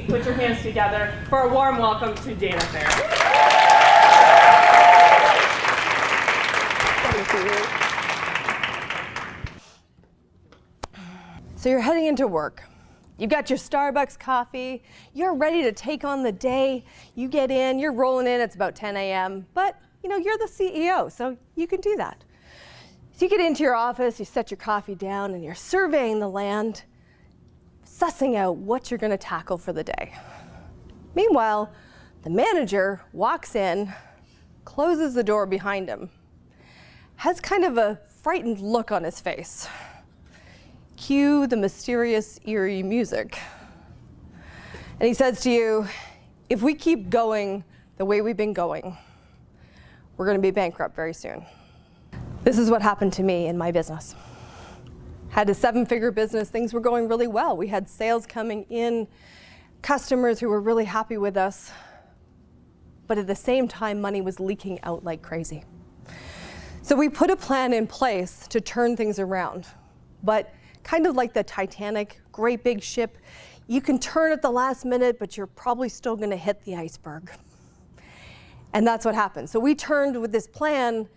please put your hands together for a warm welcome to danapharant. So you're heading into work. You've got your Starbucks coffee. You're ready to take on the day. You get in, you're rolling in, it's about 10 a.m. But you're the CEO, so you can do that. So you get into your office, you set your coffee down, and you're surveying the land, sussing out what you're going to tackle for the day. Meanwhile, the manager walks in, closes the door behind him, has kind of a frightened look on his face. Cue the mysterious, eerie music. And he says to you, if we keep going the way we've been going, we're going to be bankrupt very soon. This is what happened to me in my business. Had a 7-figure business, things were going really well. We had sales coming in, customers who were really happy with us, but at the same time, money was leaking out like crazy. So we put a plan in place to turn things around, but kind of like the Titanic, great big ship, you can turn at the last minute, but you're probably still gonna hit the iceberg. And that's what happened. So we turned with this plan,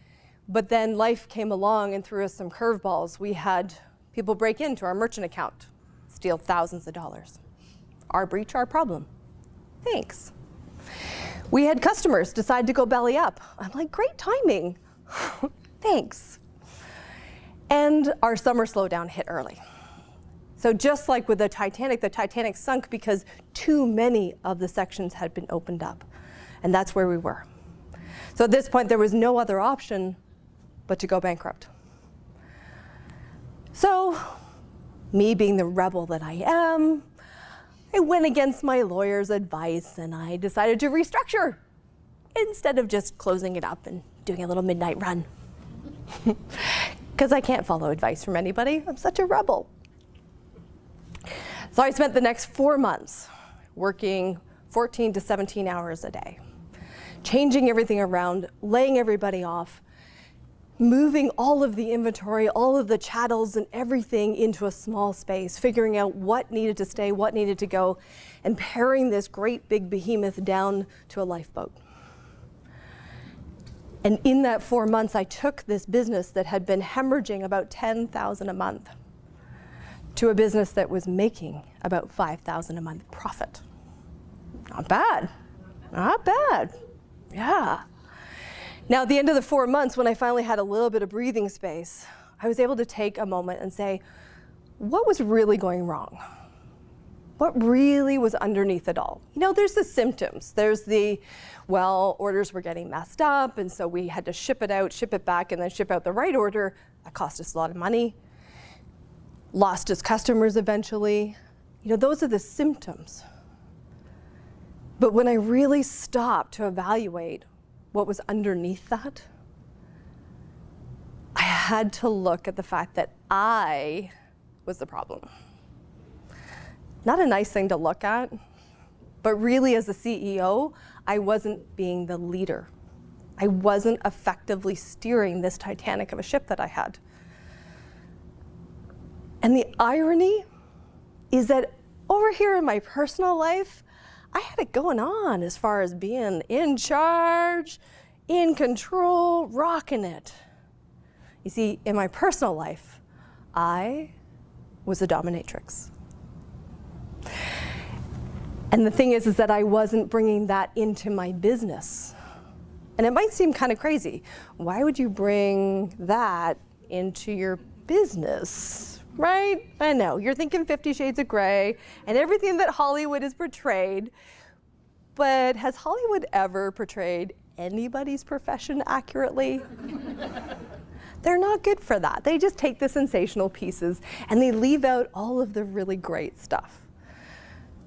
but then life came along and threw us some curveballs. We had people break into our merchant account, steal thousands of dollars. Our breach, our problem. Thanks. We had customers decide to go belly up. I'm like, great timing. Thanks. And our summer slowdown hit early. So just like with the Titanic sunk because too many of the sections had been opened up. And that's where we were. So at this point, there was no other option but to go bankrupt. So, me being the rebel that I am, I went against my lawyer's advice and I decided to restructure instead of just closing it up and doing a little midnight run. Because I can't follow advice from anybody. I'm such a rebel. So I spent the next 4 months working 14 to 17 hours a day, changing everything around, laying everybody off, moving all of the inventory, all of the chattels and everything into a small space, figuring out what needed to stay, what needed to go, and paring this great big behemoth down to a lifeboat. And in that 4 months, I took this business that had been hemorrhaging about $10,000 a month to a business that was making about $5,000 a month profit. Not bad, not bad, yeah. Now, at the end of the 4 months, when I finally had a little bit of breathing space, I was able to take a moment and say, what was really going wrong? What really was underneath it all? There's the symptoms. There's the, orders were getting messed up, and so we had to ship it out, ship it back, and then ship out the right order. That cost us a lot of money. Lost us customers eventually. Those are the symptoms. But when I really stopped to evaluate what was underneath that, I had to look at the fact that I was the problem. Not a nice thing to look at, but really as a CEO, I wasn't being the leader. I wasn't effectively steering this Titanic of a ship that I had. And the irony is that over here in my personal life, I had it going on as far as being in charge, in control, rocking it. You see, in my personal life, I was a dominatrix. And the thing is that I wasn't bringing that into my business. And it might seem kind of crazy. Why would you bring that into your business, right? I know, you're thinking 50 Shades of Grey and everything that Hollywood has portrayed, but has Hollywood ever portrayed anybody's profession accurately? They're not good for that. They just take the sensational pieces and they leave out all of the really great stuff.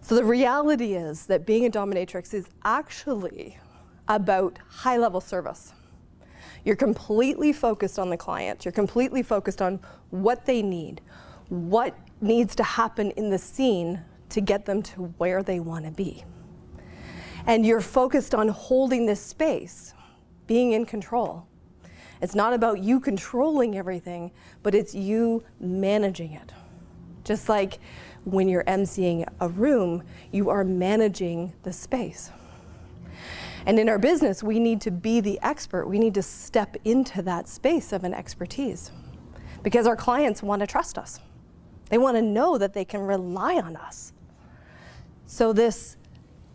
So the reality is that being a dominatrix is actually about high-level service. You're completely focused on the client. You're completely focused on what they need, what needs to happen in the scene to get them to where they want to be. And you're focused on holding this space, being in control. It's not about you controlling everything, but it's you managing it. Just like when you're emceeing a room, you are managing the space. And in our business, we need to be the expert. We need to step into that space of an expertise because our clients want to trust us. They want to know that they can rely on us. So this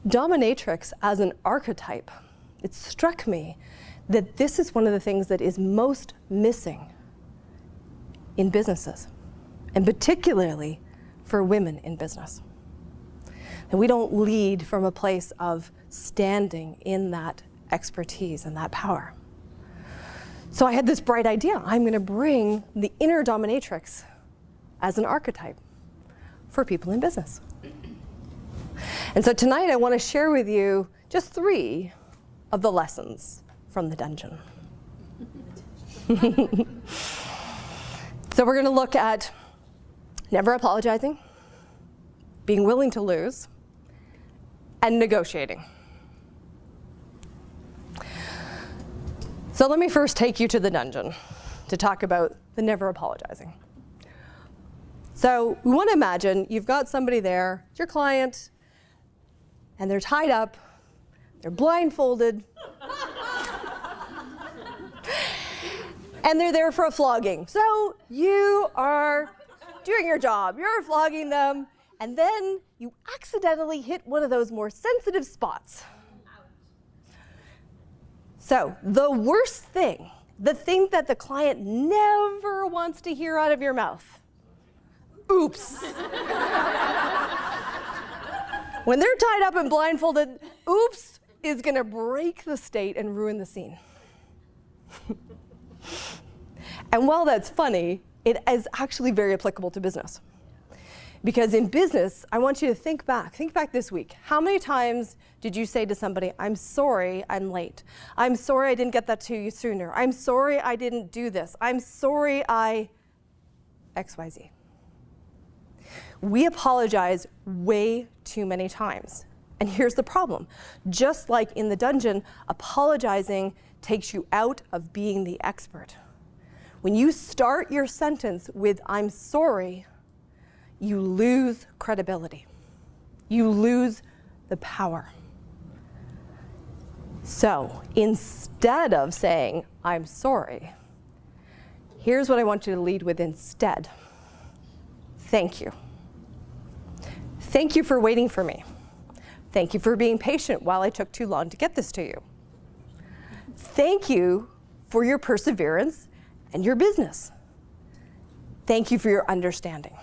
dominatrix as an archetype, it struck me that this is one of the things that is most missing in businesses, and particularly for women in business. And we don't lead from a place of standing in that expertise and that power. So I had this bright idea. I'm going to bring the inner dominatrix as an archetype for people in business. And so tonight I want to share with you just 3 of the lessons from the dungeon. So we're going to look at never apologizing, being willing to lose, and negotiating. So let me first take you to the dungeon to talk about the never apologizing. So we want to imagine you've got somebody there, your client, and they're tied up, they're blindfolded, and they're there for a flogging. So you are doing your job, you're flogging them, and then you accidentally hit one of those more sensitive spots. So the worst thing, the thing that the client never wants to hear out of your mouth, oops. When they're tied up and blindfolded, oops is gonna break the state and ruin the scene. And while that's funny, it is actually very applicable to business. Because in business, I want you to think back this week. How many times did you say to somebody, I'm sorry I'm late. I'm sorry I didn't get that to you sooner. I'm sorry I didn't do this. I'm sorry I XYZ. We apologize way too many times. And here's the problem. Just like in the dungeon, apologizing takes you out of being the expert. When you start your sentence with, I'm sorry, you lose credibility. You lose the power. So instead of saying, I'm sorry, here's what I want you to lead with instead. Thank you. Thank you for waiting for me. Thank you for being patient while I took too long to get this to you. Thank you for your perseverance and your business. Thank you for your understanding.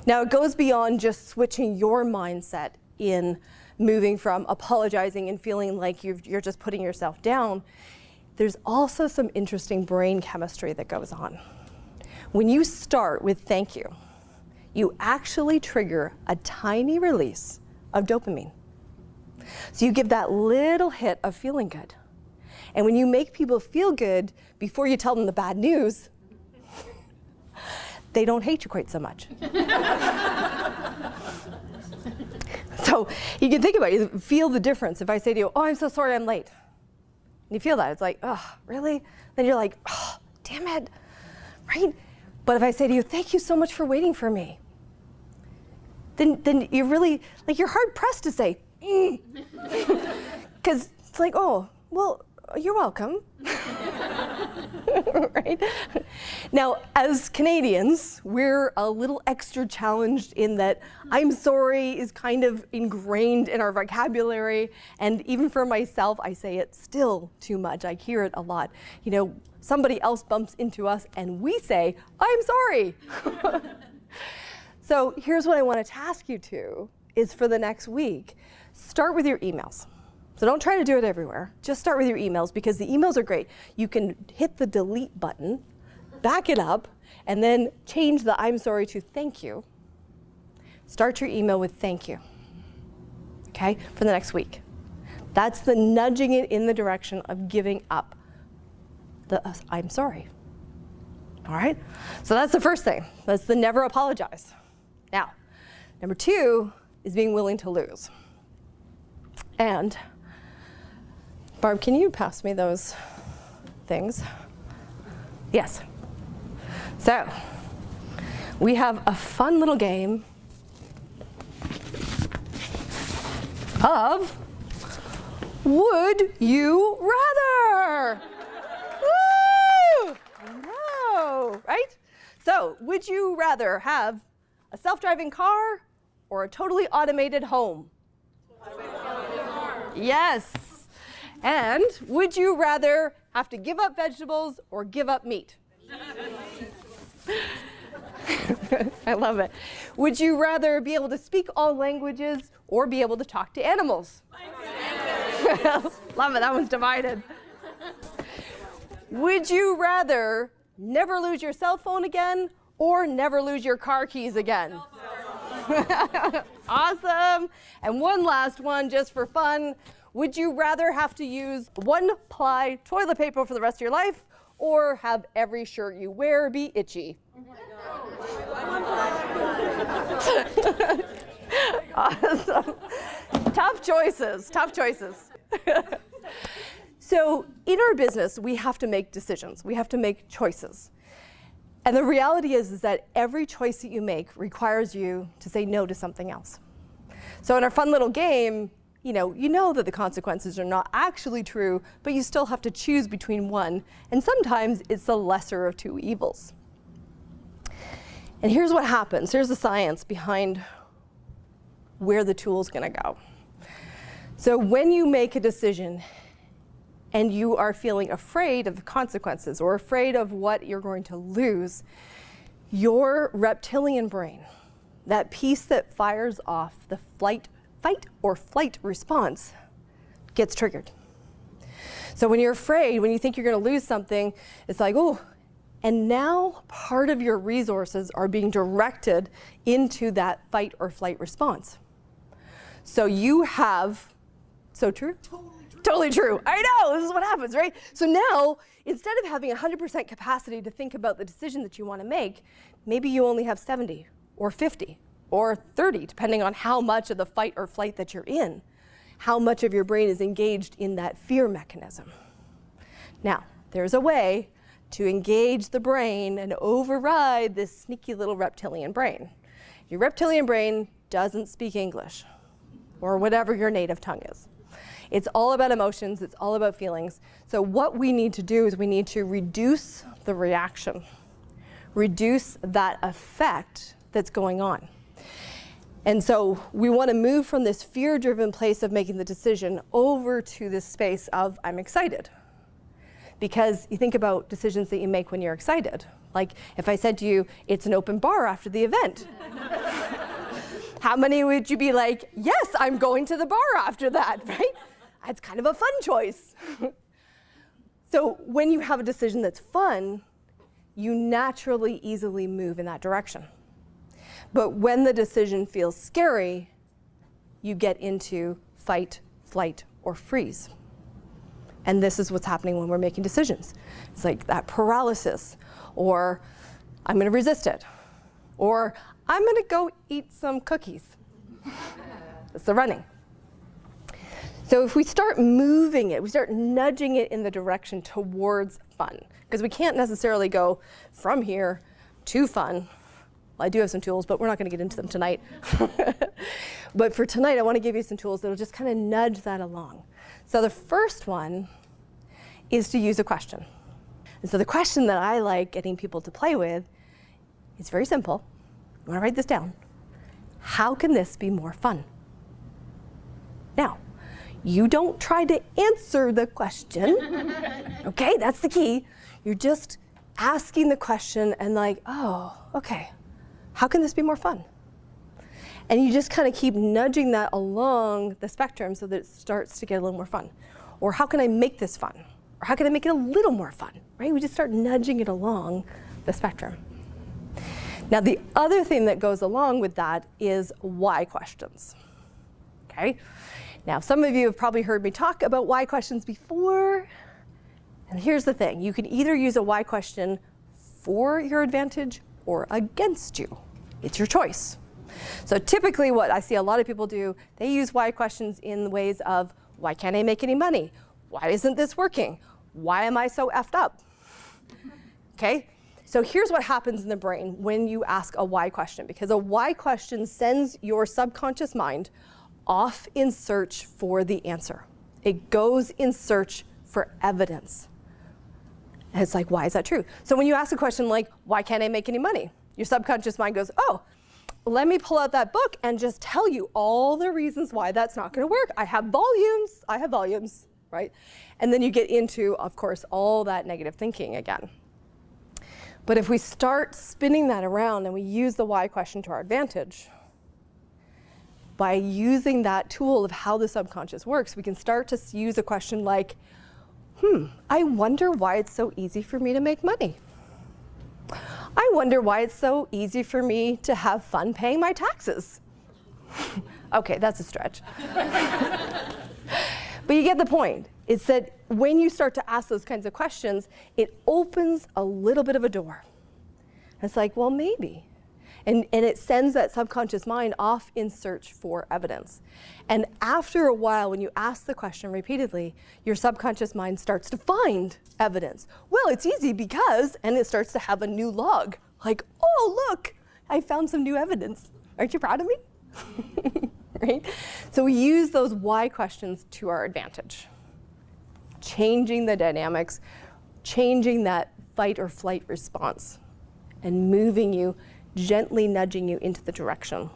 Now, it goes beyond just switching your mindset in moving from apologizing and feeling like you're just putting yourself down. There's also some interesting brain chemistry that goes on. When you start with thank you, you actually trigger a tiny release of dopamine. So you give that little hit of feeling good. And when you make people feel good before you tell them the bad news, they don't hate you quite so much. So you can think about it, you feel the difference. If I say to you, oh, I'm so sorry I'm late. And you feel that, it's like, oh, really? Then you're like, oh, damn it, right? But if I say to you, thank you so much for waiting for me, then you're really, like you're hard pressed to say, because it's like, oh, well, you're welcome. Right? Now, as Canadians, we're a little extra challenged in that I'm sorry is kind of ingrained in our vocabulary. And even for myself, I say it still too much. I hear it a lot. You know, somebody else bumps into us and we say, I'm sorry. So here's what I want to task you to is for the next week, start with your emails. So don't try to do it everywhere. Just start with your emails because the emails are great. You can hit the delete button, back it up, and then change the I'm sorry to thank you. Start your email with thank you, okay, for the next week. That's the nudging it in the direction of giving up the I'm sorry. All right? So that's the first thing. That's the never apologize. Now, number 2 is being willing to lose. And Barb, can you pass me those things? Yes. So, we have a fun little game of Would You Rather? Woo! I know, right? So, would you rather have a self-driving car or a totally automated home? Yes. And would you rather have to give up vegetables or give up meat? I love it. Would you rather be able to speak all languages or be able to talk to animals? Love it, that one's divided. Would you rather never lose your cell phone again or never lose your car keys again? Awesome. And one last one just for fun. Would you rather have to use one-ply toilet paper for the rest of your life or have every shirt you wear be itchy? Awesome. Tough choices, tough choices. So in our business, we have to make decisions. We have to make choices. And the reality is that every choice that you make requires you to say no to something else. So in our fun little game, you know that the consequences are not actually true, but you still have to choose between one. And sometimes it's the lesser of two evils. And here's what happens. Here's the science behind where the tool's going to go. So when you make a decision and you are feeling afraid of the consequences or afraid of what you're going to lose, your reptilian brain, that piece that fires off the fight or flight response, gets triggered. So when you're afraid, when you think you're going to lose something, it's like, oh, and now part of your resources are being directed into that fight or flight response. So you have, so true? Totally true. I know, this is what happens, right? So now, instead of having 100% capacity to think about the decision that you want to make, maybe you only have 70 or 50 or 30, depending on how much of the fight or flight that you're in, how much of your brain is engaged in that fear mechanism. Now, there's a way to engage the brain and override this sneaky little reptilian brain. Your reptilian brain doesn't speak English or whatever your native tongue is. It's all about emotions, it's all about feelings. So what we need to do is we need to reduce the reaction, reduce that effect that's going on. And so we want to move from this fear-driven place of making the decision over to this space of I'm excited. Because you think about decisions that you make when you're excited. Like if I said to you, it's an open bar after the event. How many would you be like, yes, I'm going to the bar after that, right? It's kind of a fun choice. So when you have a decision that's fun, you naturally, easily move in that direction. But when the decision feels scary, you get into fight, flight, or freeze. And this is what's happening when we're making decisions. It's like that paralysis, or I'm going to resist it, or I'm going to go eat some cookies. It's the running. So if we start moving it, we start nudging it in the direction towards fun, because we can't necessarily go from here to fun. Well, I do have some tools, but we're not going to get into them tonight. But for tonight, I want to give you some tools that will just kind of nudge that along. So the first one is to use a question. And so the question that I like getting people to play with is very simple. You want to write this down. How can this be more fun? Now, you don't try to answer the question. Okay, that's the key. You're just asking the question and like, oh, okay, how can this be more fun? And you just kind of keep nudging that along the spectrum so that it starts to get a little more fun. Or how can I make this fun? Or how can I make it a little more fun, right? We just start nudging it along the spectrum. Now, the other thing that goes along with that is why questions, okay? Now, some of you have probably heard me talk about why questions before. And here's the thing. You can either use a why question for your advantage or against you. It's your choice. So typically what I see a lot of people do, they use why questions in ways of, why can't I make any money? Why isn't this working? Why am I so effed up? Okay? So here's what happens in the brain when you ask a why question, because a why question sends your subconscious mind off in search for the answer. It goes in search for evidence. And it's like, why is that true? So when you ask a question like, why can't I make any money? Your subconscious mind goes, oh, let me pull out that book and just tell you all the reasons why that's not going to work. I have volumes, right? And then you get into, of course, all that negative thinking again. But if we start spinning that around and we use the why question to our advantage, by using that tool of how the subconscious works, we can start to use a question like, I wonder why it's so easy for me to make money. I wonder why it's so easy for me to have fun paying my taxes. Okay, that's a stretch. But you get the point. It's that when you start to ask those kinds of questions, it opens a little bit of a door. It's like, well, maybe. And it sends that subconscious mind off in search for evidence. And after a while, when you ask the question repeatedly, your subconscious mind starts to find evidence. Well, it's easy because, and it starts to have a new log. Like, oh, look, I found some new evidence. Aren't you proud of me? Right? So we use those why questions to our advantage. Changing the dynamics, changing that fight or flight response, and moving you, gently nudging you into the direction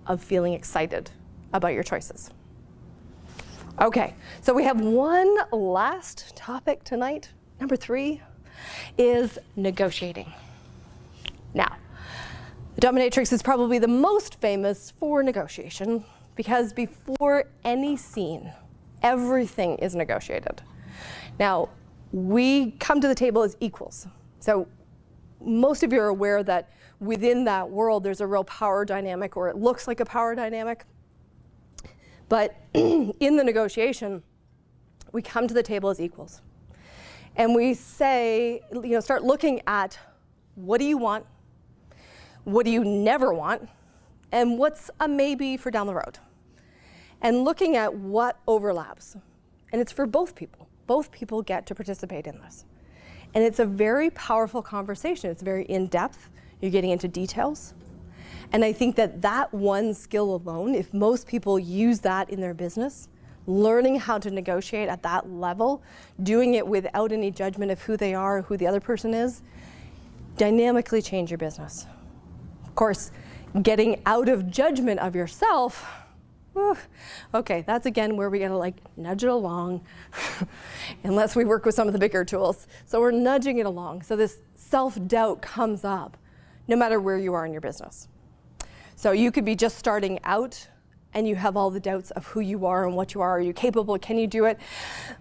of feeling excited about your choices. Okay, so we have one last topic tonight. Number 3 is negotiating. Now, the dominatrix is probably the most famous for negotiation because before any scene, everything is negotiated. Now, we come to the table as equals. So most of you are aware that within that world, there's a real power dynamic, or it looks like a power dynamic. But in the negotiation, we come to the table as equals. And we say, start looking at what do you want, what do you never want, and what's a maybe for down the road. And looking at what overlaps. And it's for both people. Both people get to participate in this. And it's a very powerful conversation. It's very in-depth. You're getting into details. And I think that one skill alone, if most people use that in their business, learning how to negotiate at that level, doing it without any judgment of who they are or who the other person is, dynamically change your business. Of course, getting out of judgment of yourself, okay, that's again where we gotta nudge it along, unless we work with some of the bigger tools. So we're nudging it along. So this self-doubt comes up no matter where you are in your business. So you could be just starting out and you have all the doubts of who you are and what you are. Are you capable? Can you do it?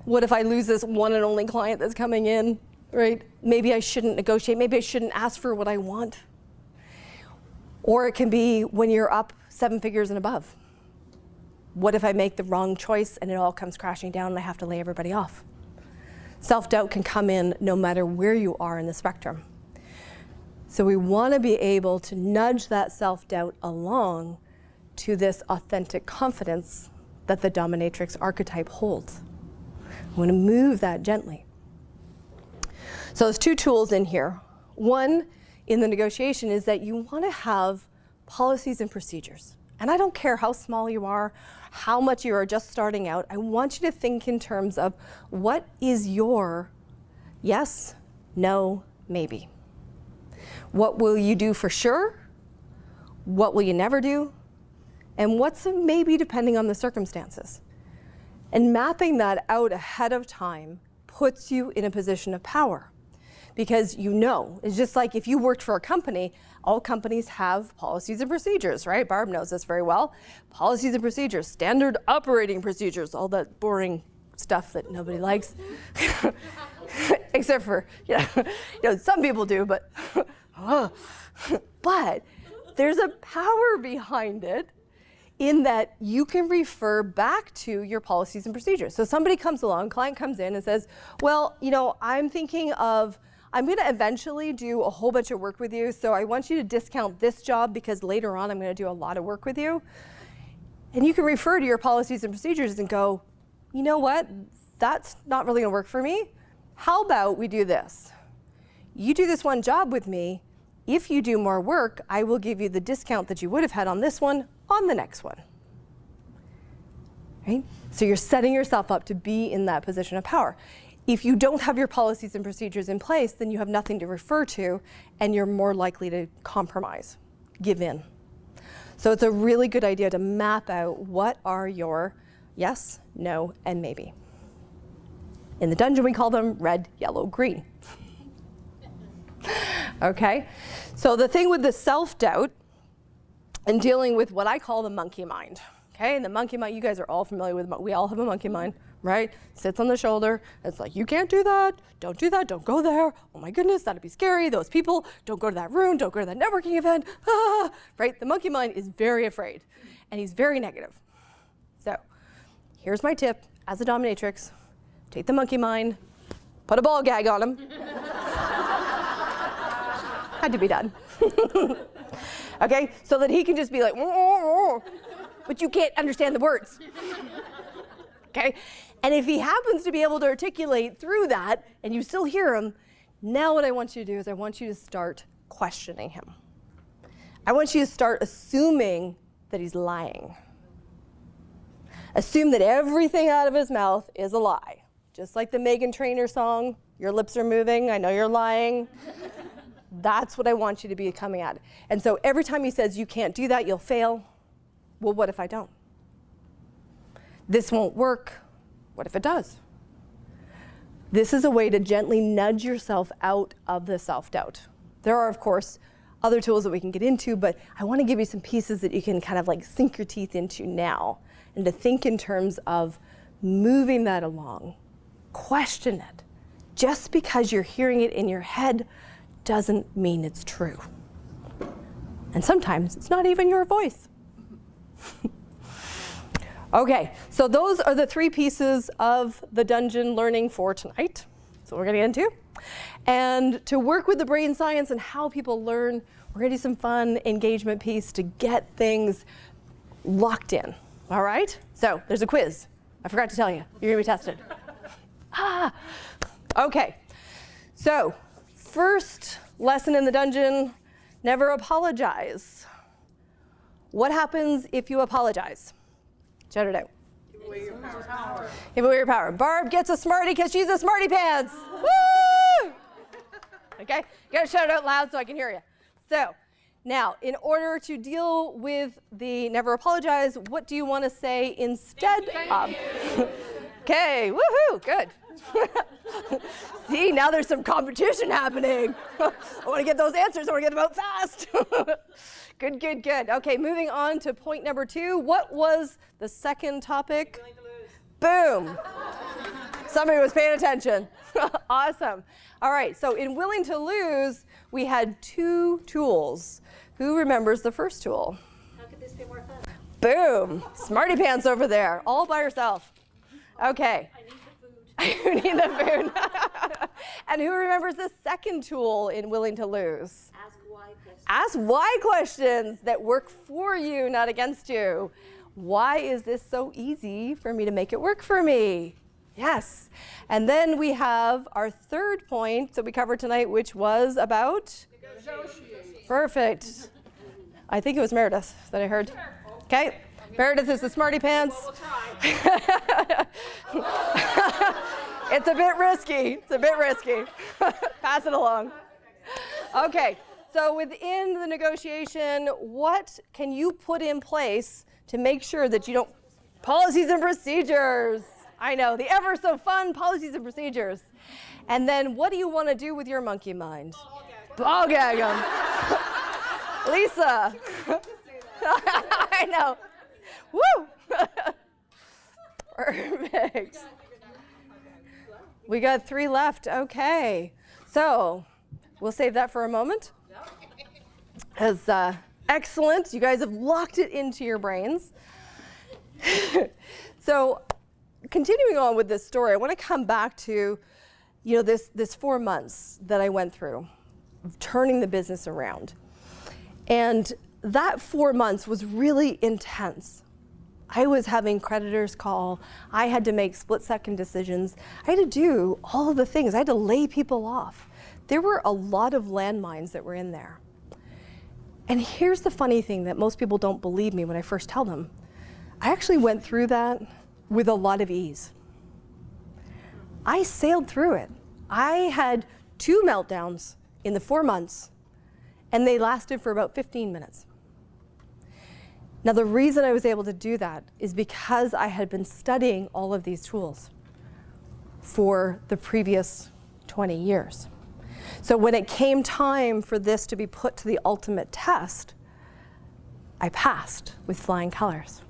What if I lose this one and only client that's coming in, right? Maybe I shouldn't negotiate. Maybe I shouldn't ask for what I want. Or it can be when you're up 7 figures and above. What if I make the wrong choice and it all comes crashing down and I have to lay everybody off? Self-doubt can come in no matter where you are in the spectrum. So we want to be able to nudge that self-doubt along to this authentic confidence that the dominatrix archetype holds. We want to move that gently. So there's 2 tools in here. One in the negotiation is that you want to have policies and procedures. And I don't care how small you are, how much you are just starting out. I want you to think in terms of what is your yes, no, maybe. What will you do for sure? What will you never do? And what's a maybe depending on the circumstances? And mapping that out ahead of time puts you in a position of power. Because it's just like if you worked for a company, all companies have policies and procedures, right? Barb knows this very well. Policies and procedures, standard operating procedures, all that boring stuff that nobody likes. Except for, some people do, but but there's a power behind it in that you can refer back to your policies and procedures. So somebody comes along, client comes in and says, well, I'm thinking of, I'm going to eventually do a whole bunch of work with you, so I want you to discount this job because later on I'm going to do a lot of work with you. And you can refer to your policies and procedures and go, you know what, that's not really going to work for me. How about we do this? you do this one job with me. If you do more work, I will give you the discount that you would have had on this one on the next one. Right? So you're setting yourself up to be in that position of power. If you don't have your policies and procedures in place, then you have nothing to refer to, and you're more likely to compromise, give in. So it's a really good idea to map out what are your yes, no, and maybe. In the dungeon, we call them red, yellow, green. Okay? So the thing with the self-doubt and dealing with what I call the monkey mind. Okay? And the monkey mind, you guys are all familiar with, we all have a monkey mind, right? Sits on the shoulder. It's like, you can't do that. Don't do that. Don't go there. Oh my goodness, that'd be scary. Those people, don't go to that room. Don't go to that networking event. Ah, right? The monkey mind is very afraid, and he's very negative. So here's my tip as a dominatrix. Take the monkey mind, put a ball gag on him. Had to be done. Okay, so that he can just be like, but you can't understand the words. Okay, and if he happens to be able to articulate through that and you still hear him, now what I want you to do is I want you to start questioning him. I want you to start assuming that he's lying. Assume that everything out of his mouth is a lie. Just like the Meghan Trainor song, your lips are moving, I know you're lying. That's what I want you to be coming at. And so every time he says, you can't do that, you'll fail. Well, what if I don't? This won't work. What if it does? This is a way to gently nudge yourself out of the self-doubt. There are, of course, other tools that we can get into, but I want to give you some pieces that you can kind of like sink your teeth into now, and to think in terms of moving that along. Question it. Just because you're hearing it in your head doesn't mean it's true. And sometimes it's not even your voice. Okay, so those are the 3 pieces of the dungeon learning for tonight. So we're gonna get into. And to work with the brain science and how people learn, we're gonna do some fun engagement piece to get things locked in. All right? So there's a quiz. I forgot to tell you. You're gonna be tested. Okay. So first lesson in the dungeon, never apologize. What happens if you apologize? Shout it out. Give away your power. Give away your power. Barb gets a Smartie because she's a Smartie Pants. Woo! Okay, you gotta shout it out loud so I can hear you. So, now, in order to deal with the never apologize, what do you want to say instead of? Okay, woohoo, good. See, now there's some competition happening. I want to get those answers. I want to get them out fast. Good, good, good. Okay, moving on to point number 2. What was the second topic? Boom. Somebody was paying attention. Awesome. All right, so in Willing to Lose, we had 2 tools. Who remembers the first tool? How could this be more fun? Boom. Smarty Pants over there, all by herself. Okay. I need the food. You need the food. And who remembers the second tool in Willing to Lose? Ask why questions. Ask why questions that work for you, not against you. Why is this so easy for me to make it work for me? Yes. And then we have our third point that we covered tonight, which was about? Negotiate. Perfect. I think it was Meredith that I heard. Okay. Meredith is the Smarty Pants. Well, we'll try. It's a bit risky. It's a bit risky. Pass it along. Okay. So within the negotiation, what can you put in place to make sure that you don't... Policies and procedures. I know, the ever so fun policies and procedures. And then what do you want to do with your monkey mind? Ball gag them. Lisa. I know. Woo! Perfect. We got 3 left. Okay. So we'll save that for a moment. As excellent. You guys have locked it into your brains. So continuing on with this story, I want to come back to, this 4 months that I went through of turning the business around. And that 4 months was really intense. I was having creditors call. I had to make split-second decisions. I had to do all of the things. I had to lay people off. there were a lot of landmines that were in there. And here's the funny thing that most people don't believe me when I first tell them. I actually went through that with a lot of ease. I sailed through it. I had 2 meltdowns in the 4 months, and they lasted for about 15 minutes. Now, the reason I was able to do that is because I had been studying all of these tools for the previous 20 years. So when it came time for this to be put to the ultimate test, I passed with flying colors.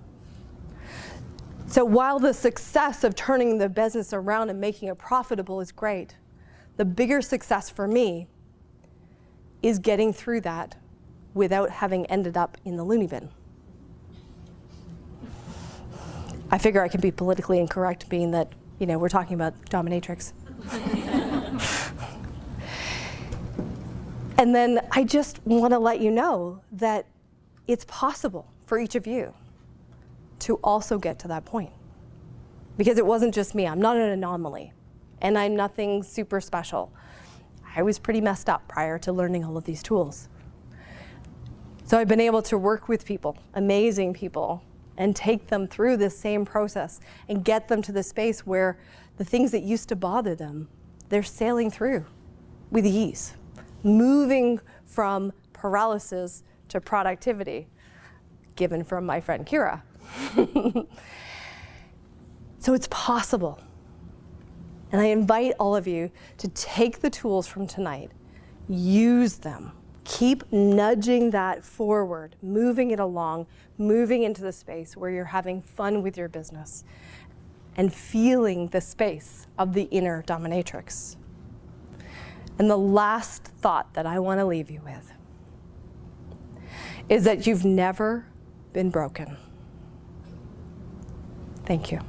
So while the success of turning the business around and making it profitable is great, the bigger success for me is getting through that without having ended up in the loony bin. I figure I can be politically incorrect, being that, we're talking about dominatrix. And then I just want to let you know that it's possible for each of you to also get to that point. Because it wasn't just me. I'm not an anomaly. And I'm nothing super special. I was pretty messed up prior to learning all of these tools. So I've been able to work with people, amazing people, and take them through this same process and get them to the space where the things that used to bother them, they're sailing through with ease, moving from paralysis to productivity, given from my friend Kira. So it's possible. And I invite all of you to take the tools from tonight, use them, keep nudging that forward, moving it along, moving into the space where you're having fun with your business and feeling the space of the inner dominatrix. And the last thought that I want to leave you with is that you've never been broken. Thank you.